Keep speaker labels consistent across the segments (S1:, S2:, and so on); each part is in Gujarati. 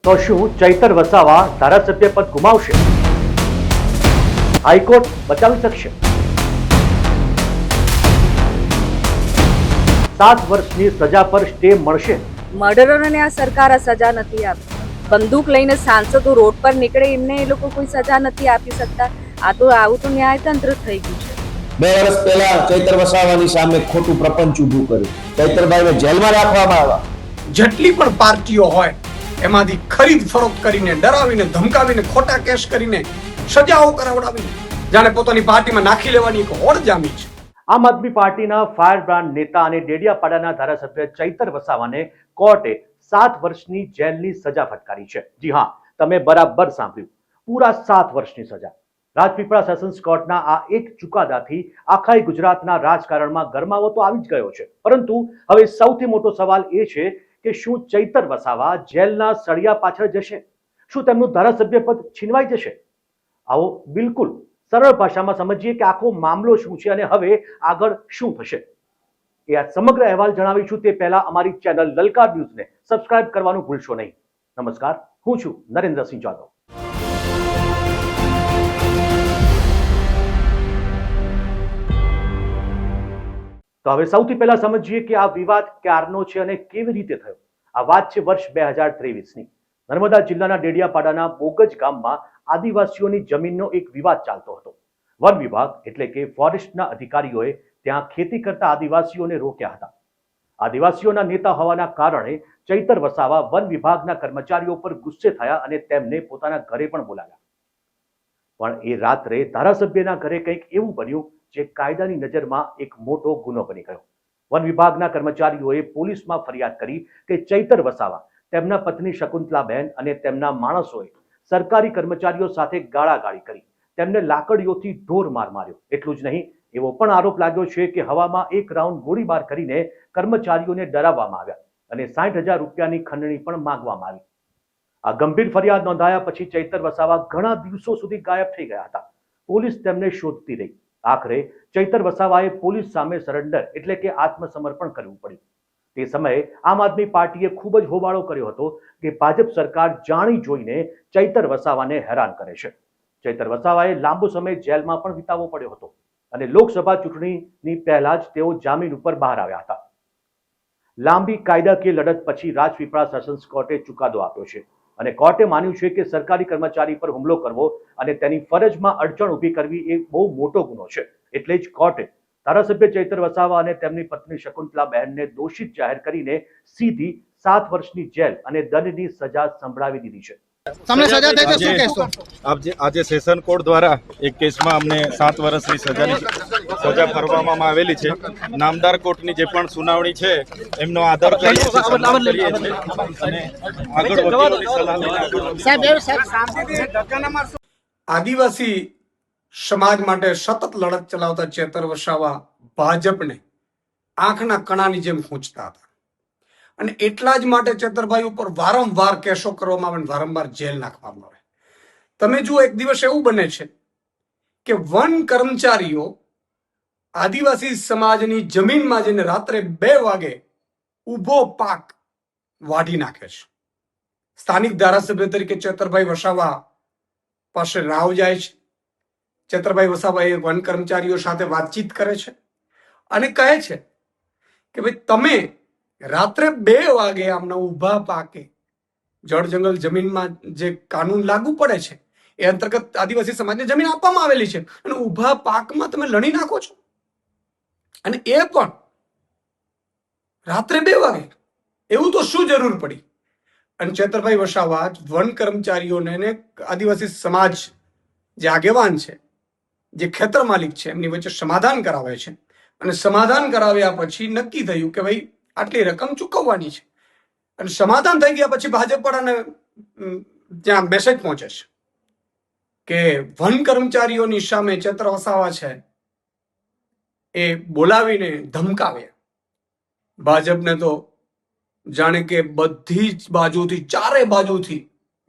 S1: તો શું ચૈતર વસાવા ધારાસભ્ય પદ ગુમાવશે? હાઈકોર્ટ બચાવી શકશે? 7 વર્ષની સજા પર સ્ટે મળશે?
S2: મર્ડરોને આ સરકાર આ સજા નથી આપતી. બંદૂક લઈને સાંસદો રોડ પર નીકળે એમને એ લોકો કોઈ સજા નથી આપી શકતા. આવું તો ન્યાયતંત્ર થઈ ગયું છે.
S3: 2 વર્ષ પહેલા ચૈતર વસાવાની સામે ખોટું પ્રપંચ ઊભું કર્યું. ચૈતરભાઈને જેલમાં રાખવામાં આવ્યા.
S4: જેટલી પણ પાર્ટીઓ હોય એમાંથી ખરીદ ફરોખ્ત કરીને, ડરાવીને, ધમકાવીને, ખોટા કેસ કરીને, સજાઓ કરાવડાવીને જાણે પોતાની પાર્ટીમાં નાખી લેવાની એક હોડ જામી છે.
S1: આમ આદમી પાર્ટીના ફાયર બ્રાન્ડ નેતા અને ડેડિયાપાડાના ધારાસભ્ય ચૈતર વસાવાને કોર્ટે 7 વર્ષની જેલની સજા ફટકારી છે. જી હા, તમે બરાબર સાંભળ્યું, પૂરા 7 વર્ષની સજા. રાજપીપળા સેશન્સ કોર્ટના આ એક ચુકાદાથી આખા ગુજરાતના રાજકારણમાં ગરમાવો તો આવી જ ગયો છે. પરંતુ હવે સૌથી મોટો સવાલ એ છે કે શું ચૈતર વસાવા જેલના સળિયા પાછળ જશે? શું તેમનું ધારાસભ્ય પદ છીનવાઈ જશે? આવો બિલકુલ સરળ ભાષામાં સમજીએ કે આખો મામલો શું છે અને હવે આગળ શું થશે. એ આ સમગ્ર અહેવાલ જણાવીશું તે પહેલા અમારી ચેનલ લલકાર ન્યૂઝને સબસ્ક્રાઇબ કરવાનું ભૂલશો નહીં. નમસ્કાર, હું છું નરેન્દ્રસિંહ જાદવ. તો હવે સૌથી પહેલા સમજીએ કે આ વિવાદ ક્યારનો છે અને કેવી રીતે થયો. આ વાત છે વર્ષ 2023ની. નર્મદા જિલ્લાના ડેડિયાપાડાના બોગજ ગામમાં આદિવાસીઓની જમીનનો એક વિવાદ ચાલતો હતો. વન વિભાગ એટલે કે ફોરેસ્ટના અધિકારીઓએ ત્યાં ખેતી કરતા આદિવાસીઓને રોક્યા હતા. આદિવાસીઓના નેતા હોવાના કારણે ચૈતર વસાવા વન વિભાગના કર્મચારીઓ પર ગુસ્સે થયા અને તેમને પોતાના ઘરે પણ બોલાવ્યા. પણ એ રાત્રે ધારાસભ્યના ઘરે કંઈક એવું બન્યું જે કાયદાની નજરમાં એક મોટો ગુનો બની ગયો. વન વિભાગના કર્મચારીઓએ પોલીસમાં ફરિયાદ કરી કે ચૈતર વસાવા, તેમના પત્ની શકુંતલાબેન અને તેમના માણસોએ સરકારી કર્મચારીઓ સાથે ગાળાગાળી કરી, તેમને લાકડીઓથી ઢોર માર માર્યો. એટલું જ નહીં, એવો પણ આરોપ લાગ્યો છે કે હવામાં એક રાઉન્ડ ગોળીબાર કરીને કર્મચારીઓને ડરાવવામાં આવ્યા અને 60,000 રૂપિયાની ખંડણી પણ માંગવામાં આવી. આ ગંભીર ફરિયાદ નોંધાયા પછી ચૈતર વસાવા ઘણા દિવસો સુધી ગાયબ થઈ ગયા હતા. પોલીસ તેમને શોધતી રહી. આખરે ચૈતર વસાવાએ પોલીસ સામે સરેન્ડર એટલે કે આત્મસમર્પણ કરવું પડ્યું. તે સમયે આમ આદમી પાર્ટીએ ખૂબ જ હોબાળો કર્યો હતો કે ભાજપ સરકાર જાણી જોઈને ચૈતર વસાવાને હેરાન કરે છે. ચૈતર વસાવાએ લાંબો સમય જેલમાં પણ વિતાવવો પડ્યો હતો અને લોકસભા ચૂંટણીની પહેલા જ તેઓ જામીન ઉપર બહાર આવ્યા હતા. લાંબી કાયદાકીય લડત પછી રાજપીપળા સેશન્સ કોર્ટે ચુકાદો આપ્યો છે અને કોર્ટે માન્યું છે કે સરકારી કર્મચારી પર હુમલો કરવો અને તેની ફરજમાં અડચણ ઊભી કરવી એ બહુ મોટો ગુનો છે. એટલે જ કોર્ટે ધારાસભ્ય ચૈતર વસાવા અને તેમની પત્ની શકુંતલાબહેનને દોષિત જાહેર કરીને સીધી 7 વર્ષની જેલ અને દંડની સજા સંભળાવી દીધી છે.
S5: તમને સજા થઈ તો શું કહેશો?
S6: આજે સેશન કોર્ટ દ્વારા એક કેસમાં અમને 7 વર્ષની સજા ફરવામાં આવેલી છે. નામદાર કોર્ટની જે પણ સુનાવણી છે એમનો આદર કરીએ છીએ અને આગળ વકીલોની સલાહ લઈને
S4: આદિવાસી સમાજ માટે સતત લડત ચલાવતા ચૈતર વસાવા ભાજપને આંખના કણાની જેમ ખૂંચતા હતા અને એટલા જ માટે ચૈતરભાઈ ઉપર વારંવાર કેસો કરવામાં આવે, વારંવાર જેલ નાખવામાં આવે. તમે જુઓ, એક દિવસ એવું બને છે કે વન કર્મચારીઓ આદિવાસી સમાજની જમીનમાં જઈને રાત્રે 2 વાગે ઊભો પાક વાઢી નાખે છે. સ્થાનિક ધારાસભ્ય તરીકે ચૈતરભાઈ વસાવા પાસે રાવ જાય છે. ચૈતરભાઈ વસાવા એ વન કર્મચારીઓ સાથે વાતચીત કરે છે અને કહે છે કે ભાઈ તમે રાત્રે 2 વાગે આમના ઊભા પાકે જળ જંગલ જમીનમાં જે કાનૂન લાગુ પડે છે એ અંતર્ગત આદિવાસી સમાજને જમીન આપવામાં આવેલી છે અને ઊભા પાકમાં તમે લણી નાખો છો અને એ પણ રાત્રે 2 વાગે. એવું તો શું જરૂર પડી? અને ચૈતરભાઈ વસાવા વન કર્મચારીઓને આદિવાસી સમાજ જે આગેવાન છે, જે ખેતર માલિક છે, એમની વચ્ચે સમાધાન કરાવે છે અને સમાધાન કરાવ્યા પછી નક્કી થયું કે ભાઈ આટલી રકમ ચૂકવવાની છે અને સમાધાન થઈ ગયા પછી ભાજપ વાળાને ત્યાં મેસેજ પહોંચે છે કે વન કર્મચારીઓની સામે ચૈતર વસાવા છે એ બોલાવીને ધમકાવ્યા. ભાજપને તો જાણે કે બધી જ બાજુથી, ચારે બાજુથી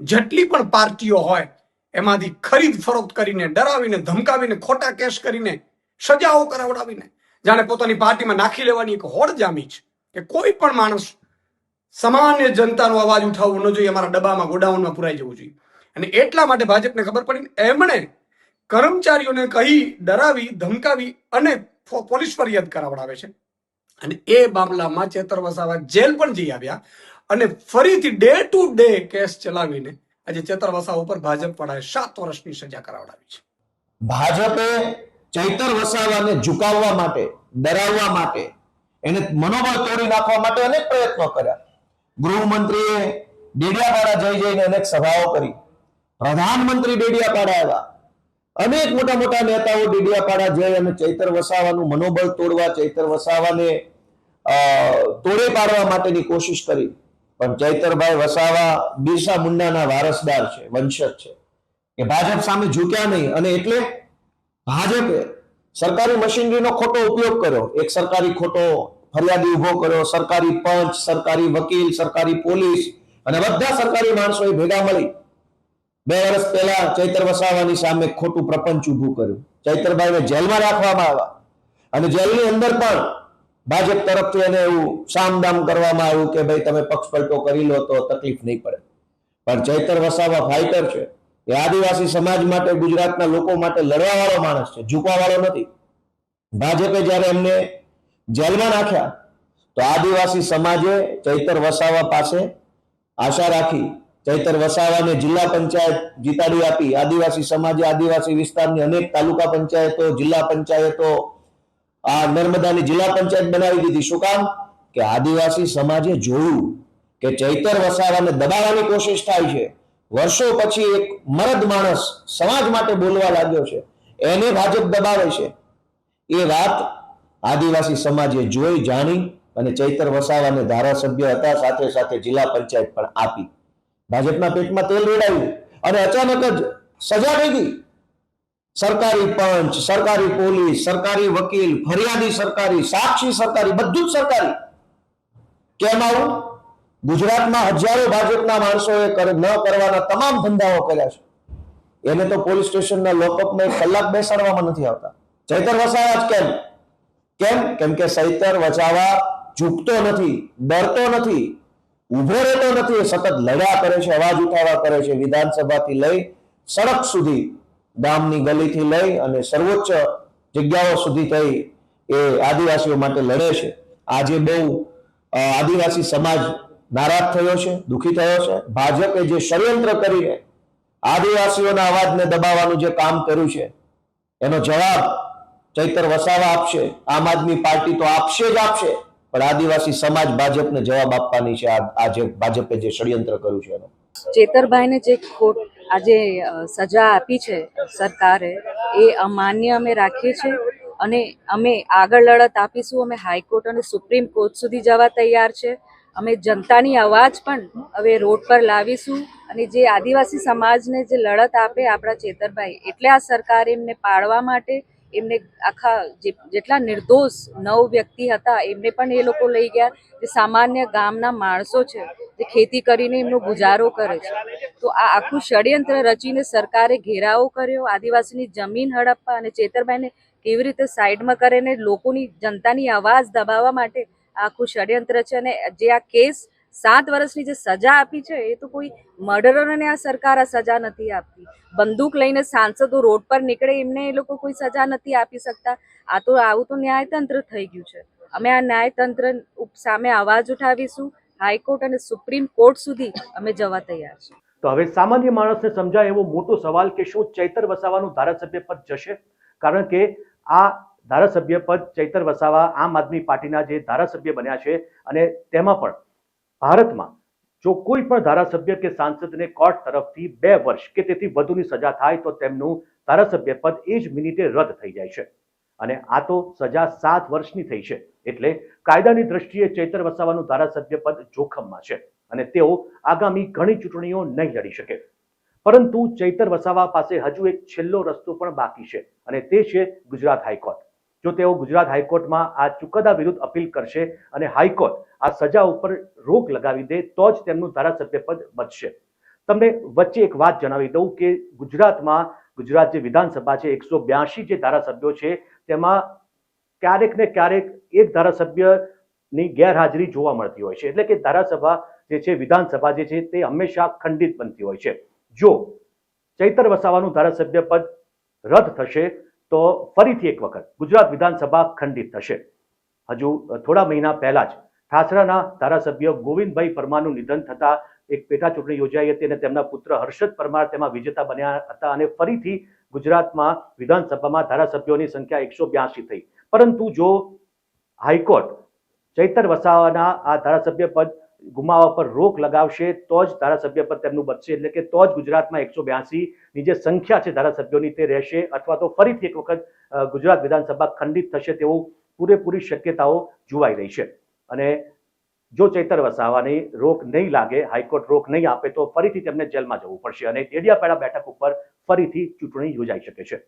S4: જેટલી પણ પાર્ટીઓ હોય એમાંથી ખરીદ ફરોખ્ત કરીને, ડરાવીને, ધમકાવીને, ખોટા કેસ કરીને, સજાઓ કરાવડાવીને જાણે પોતાની પાર્ટીમાં નાખી લેવાની એક હોડ જામી છે કે કોઈ પણ માણસ સામાન્ય જનતાનો અવાજ ઉઠાવવો ન જોઈએ, અમારા ડબ્બામાં ગોડાઉનમાં પુરાઈ જવું જોઈએ. અને એટલા માટે ભાજપને ખબર પડી, એમણે કર્મચારીઓને કહી ડરાવી ધમકાવી અને પોલીસ ફરિયાદ કરાવડાવે છે. અને એ મામલામાં ચેતર વસાવા જેલ પણ જઈ આવ્યા અને ફરીથી ડે ટુ ડે કેસ ચલાવીને આજે ચેતર વસાવા ઉપર ભાજપ વાળાએ 7 વર્ષની સજા કરાવડાવી છે.
S3: ભાજપે ચૈતર વસાવાને ઝુકાવવા માટે, ડરાવવા માટે, એને મનોબળ તોડી નાખવા માટે અનેક પ્રયત્નો કર્યા. ગૃહમંત્રીએ ડેડિયાપાડા જઈને અનેક સભાઓ કરી, પ્રધાનમંત્રી ડેડિયાપાડા આવ્યા, અનેક મોટા મોટા નેતાઓ ડેડિયાપાડા જઈ અને ચૈતર વસાવાનું મનોબળ તોડવા, ચૈતર વસાવાને તોડે પાડવા માટેની કોશિશ કરી. પણ ચૈતરભાઈ વસાવા બિરસા મુંડાના વારસદાર છે, વંશજ છે, કે ભાજપ સામે ઝૂક્યા નહીં. અને એટલે ભાજપે સરકારી મશીનરીનો ખોટો ઉપયોગ કર્યો, એક સરકારી ખોટો ફરિયાદી ઉભો કર્યો, સરકારી પંચ, સરકારી વકીલ, સરકારી પોલીસ અને બધા સરકારી માણસોએ ભેગા મળી 2 વર્ષ પહેલા ચૈતર વસાવાની સામે ખોટું પ્રપંચ ઉભું કર્યું. ચૈતરભાઈને જેલમાં રાખવામાં આવ્યા અને જેલની અંદર પણ ભાજપ તરફથી એને એવું સામદામ કરવામાં આવ્યું કે ભાઈ તમે પક્ષ પલટો કરી લો તો તકલીફ નહીં પડે. પણ ચૈતર વસાવા ફાઇટર છે, એ આદિવાસી સમાજ માટે, ગુજરાતના લોકો માટે લડવા વાળો માણસ છે, ઝૂકવા વાળો નથી. ભાજપે જ્યારે એમને જેલમાં નાખ્યા તો આદિવાસી સમાજે ચૈતર વસાવા પાસે આશા રાખી, ચૈતર વસાવાને જિલ્લા પંચાયત જીતાડી આપી. આદિવાસી સમાજે આદિવાસી વિસ્તારની અનેક તાલુકા પંચાયતો, જિલ્લા પંચાયતો, આ નર્મદાની જિલ્લા પંચાયત બનાવી દીધી. શું કામ? કે આદિવાસી સમાજે જોયું કે ચૈતર વસાવાને દબાવવાની કોશિશ થાય છે. વર્ષો પછી એક મરદ માણસ સમાજ માટે બોલવા લાગ્યો છે, એને ભાજપ દબાવે છે. એ વાત આદિવાસી સમાજે જોઈ, જાણી અને ચૈતર વસાવાને ધારાસભ્ય હતા, સાથે સાથે જિલ્લા પંચાયત પણ આપી. ભાજપના પેટમાં તેલ રેડાયું અને અચાનક જ સજા થઈ ગઈ. સરકારી પંચ, સરકારી પોલીસ, સરકારી વકીલ, ફરિયાદી સરકારી, સાક્ષી સરકારી, બધું જ સરકારી. કેમ આવું? ગુજરાતમાં હજારો ભાજપના માણસોએ ન કરવાના તમામ ધંધાઓ કર્યા છે. એને તો પોલીસ સ્ટેશનના લોકઅપમાં 1 કલાક બેસાડવામાં નથી આવતા. ચૈતર વસાવા જ કેમ? કેમ કે ચૈતર વસાવા ઝૂકતો નથી, ડરતો નથી, ઉભો રહેતો નથી. સતત લડ્યા કરે છે, અવાજ ઉઠાવવા કરે છે. વિધાનસભાથી લઈ સડક સુધી, ગામની ગલીથી લઈ અને સર્વોચ્ચ જગ્યાઓ સુધી થઈ એ આદિવાસીઓ માટે લડે છે. આજે બહુ આદિવાસી સમાજ નારાજ થયો છે, દુઃખી થયો છે. ભાજપે જે ષડયંત્ર કરીને આદિવાસીઓના અવાજને દબાવવાનું જે કામ કર્યું છે એનો જવાબ ચૈતર વસાવા આપશે. આમ આદમી પાર્ટી તો આપશે જ આપશે, પણ આદિવાસી સમાજ ભાજપને જવાબ આપવાની છે. આજે ભાજપે જે ષડયંત્ર કર્યું છે એનો.
S2: ચેતરભાઈને જે આજે સજા આપી છે સરકારે, એ અમાન્ય અમે રાખીએ છીએ અને અમે આગળ લડત આપીશું. અમે હાઈકોર્ટ અને સુપ્રીમ કોર્ટ સુધી જવા તૈયાર છે. અમે જનતાની અવાજ પણ હવે રોડ પર લાવીશું અને જે આદિવાસી સમાજને જે લડત આપે આપણા ચેતરભાઈ, એટલે આ સરકારે એમને પાડવા માટે એમને આખા જેટલા નિર્દોષ 9 વ્યક્તિ હતા એમને પણ એ લોકો લઈ ગયા. જે સામાન્ય ગામના માણસો છે, જે ખેતી કરીને એમનો ગુજારો કરે છે. તો આ આખું ષડયંત્ર રચીને સરકારે ઘેરાવો કર્યો, આદિવાસીની જમીન હડપવા અને ચેતરભાઈને કેવી રીતે સાઈડમાં કરીને લોકોની, જનતાની અવાજ દબાવવા માટે આખું ષડયંત્ર છે. અને જે આ કેસ 7 વર્ષની જે સજા આપી છે, એ તો કોઈ મર્ડરોને આ સરકાર આ સજા નથી આપતી. બંદૂક લઈને સાંસદો રોડ પર નીકળે એમને એ લોકો કોઈ સજા નથી આપી શકતા. આવું તો ન્યાયતંત્ર થઈ ગયું છે. અમે આ ન્યાયતંત્ર સામે અવાજ ઉઠાવીશું. હાઈકોર્ટ અને સુપ્રીમ કોર્ટ સુધી અમે જવા તૈયાર છીએ.
S1: તો હવે સામાન્ય માણસને સમજાય એવો મોટો સવાલ કે શું ચૈતર વસાવાનું ધારાસભ્ય પદ જશે? કારણ કે આ ધારાસભ્ય પદ ચૈતર વસાવા આમ આદમી પાર્ટીના જે ધારાસભ્ય બન્યા છે અને તેમાં પણ ભારતમાં જો કોઈ પણ ધારાસભ્ય કે સાંસદને કોર્ટ તરફથી 2 વર્ષ કે તેથી વધુની સજા થાય તો તેમનું ધારાસભ્ય પદ એ જ મિનિટે રદ થઈ જાય છે. અને આ તો સજા 7 વર્ષની થઈ છે. એટલે કાયદાની દ્રષ્ટિએ ચૈતર વસાવાનું ધારાસભ્ય પદ જોખમમાં છે અને તેઓ આગામી ઘણી ચૂંટણીઓ નહીં લડી શકે. પરંતુ ચૈતર વસાવા પાસે હજુ એક છેલ્લો રસ્તો પણ બાકી છે અને તે છે ગુજરાત હાઈકોર્ટ. જો તેઓ ગુજરાત હાઈકોર્ટમાં આ ચુકાદા વિરુદ્ધ અપીલ કરશે અને હાઈકોર્ટ આ સજા ઉપર રોક લગાવી દે તો જ તેમનું ધારાસભ્ય પદ બચશે. તમને વચ્ચે એક વાત જણાવી દઉં કે ગુજરાત જે વિધાનસભા છે 182 જે ધારાસભ્યો છે તેમાં ક્યારેક ને ક્યારેક એક ધારાસભ્ય ની ગેરહાજરી જોવા મળતી હોય છે. એટલે કે ધારાસભા જે છે, વિધાનસભા જે છે તે હંમેશા ખંડિત બનતી હોય છે. જો ચૈતર વસાવાનું ધારાસભ્ય પદ રદ થશે તો ફરીથી એક વખત ગુજરાત વિધાનસભા ખંડિત થશે. હજુ થોડા મહિના પહેલા જ ઠાસરાના ધારાસભ્ય ગોવિંદભાઈ પરમારનું નિધન થતા એક પેટા ચૂંટણી યોજાઈ હતી અને તેમના પુત્ર હર્ષદ પરમાર તેમાં વિજેતા બન્યા હતા અને ફરીથી ગુજરાતમાં વિધાનસભામાં ધારાસભ્યોની સંખ્યા 182 થઈ. પરંતુ જો હાઈકોર્ટ ચૈતર વસાવાના આ ધારાસભ્ય પદ ગુમાવવા પર રોક લગાવશે તો જ ધારાસભ્ય પદ તેમનું બચશે. એટલે કે તો જ ગુજરાતમાં 182 ની જે સંખ્યા છે ધારાસભ્યોની તે રહેશે, અથવા તો ફરીથી એક વખત ગુજરાત વિધાનસભા ખંડિત થશે તેવું પૂરેપૂરી શક્યતાઓ જોવાઈ રહી છે. અને જો ચૈતર વસાવાની રોક નહીં લાગે, હાઈકોર્ટ રોક નહીં આપે તો ફરીથી તેમને જેલમાં જવું પડશે અને ડેડિયાપાડા બેઠક ઉપર ફરીથી ચૂંટણી યોજાઈ શકે છે.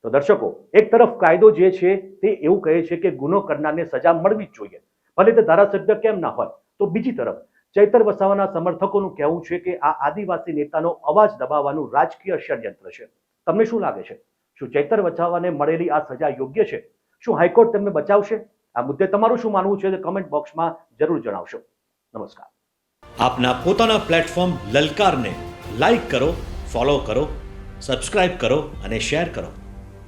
S1: તો દર્શકો, એક તરફ કાયદો જે છે તે એવું કહે છે કે ગુનો કરનારને સજા મળવી જ જોઈએ, ભલે તે ધારાસભ્ય કેમ ના હોય. તો બીજી તરફ ચૈતર વસાવાના સમર્થકોનું કહેવું છે કે આ આદિવાસી નેતાનો અવાજ દબાવવાનું રાજકીય ષડયંત્ર છે. તમને શું લાગે છે? શું ચૈતર વસાવાને મળેલી આ સજા યોગ્ય છે? શું હાઈકોર્ટ તેમને બચાવશે? આ મુદ્દે તમારું શું માનવું છે તે કમેન્ટ બોક્સમાં જરૂર જણાવશો. નમસ્કાર.
S7: આપના પોતાના પ્લેટફોર્મ લલકારને લાઈક કરો, ફોલો કરો, સબસ્ક્રાઇબ કરો અને શેર કરો.